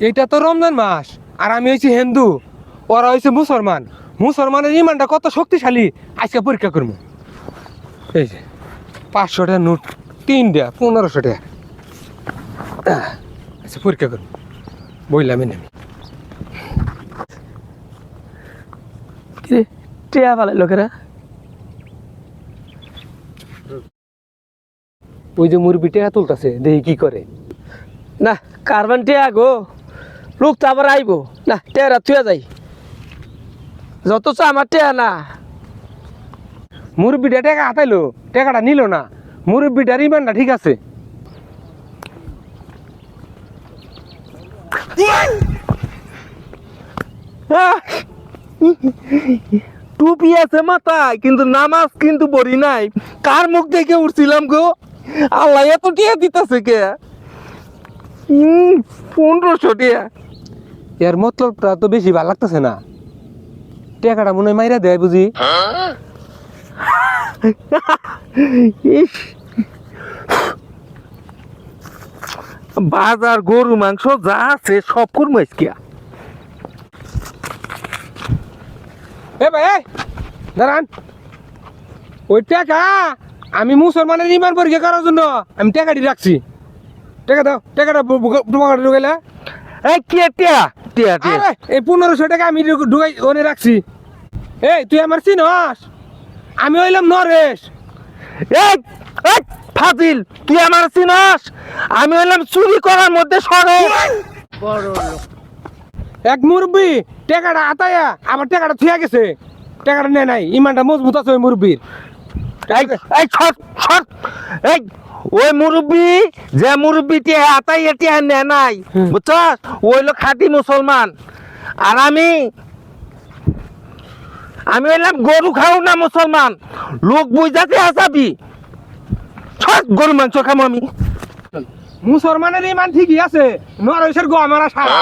এইটা তো রমজান মাস আর আমি হইছি হিন্দু, ওরা হইছে মুসলমান। মুসলমানের ইমানটা কত শক্তিশালী আজকে পরীক্ষা করবো। এই যে 500 টাকা নোট, 3টা 1500 টাকা। আচ্ছা পরীক্ষা করবো, বইলাম আমি। কিরে টিয়া পালে লোকেরা? ওই যে মুরব্বি টাকা তুলতেছে, দেখি কি করে। না কারবান টিয়া গো, লোক তো আবার আইবো না, টেরা থুয়া যাই। যত চা আমার টিয়া না। মুরব্বিটা টাকা হাতাইলো, টাকাটা নিল না। মুরব্বিটার ইমানটা ঠিক আছে। টুপি আছে মাথায় কিন্তু নামাজ কিন্তু পড়ি নাই। কার মুখ দেখে উঠছিলাম গো? আল্লাহ এত টিয়া দিতেছে কে? 1500 টিয়া। এর মতলবটা তো বেশি ভালো লাগতেছে না। টাকাটা মনে হয় মাইরা দেয় বুঝি। ইস, বাজার গরু মাংস যা আছে সব করবো আজকে। এ ভাই এই, দাঁড়ান। ওই টাকা আমি মুসলমানের ইমান পরীক্ষা করার জন্য আমি টাকাটি রাখছি। টাকা দাও, টাকাটা তোমার ঢুকাইলে। এই কে টিয়া? টিয়া টিয়া আরে এই 1500 টাকা আমি ঢুকাই ওনে রাখছি। এই তুই আমার চিনস? আমি হইলাম নরেশ। এই এই ফাজিল, তুই আমার চিনস? আমি হলাম চুরি করার মধ্যে সরে। এক মুরব্বি টাকাটা আতায়া আবার টাকাটা থুয়া গেছে। টাকাটা নেয় নাই, ইমানটা মজবুত আছে ওই মুরব্বির। এই এই ছট ছট, এই ওই মুরব্বি যে মুরব্বি টিয়া আতাই টিয়া নে নাই, বুঝছস? ওই লোক খাঁটি মুসলমান। আর আমি হইলাম গরু খাও না মুসলমান। লোক বুঝাতে আসাবি। ছট, গরু মাংস খামো আমি। মুসলমানের ইমান ঠিকই আছে, নরেশের গো আমার সারা।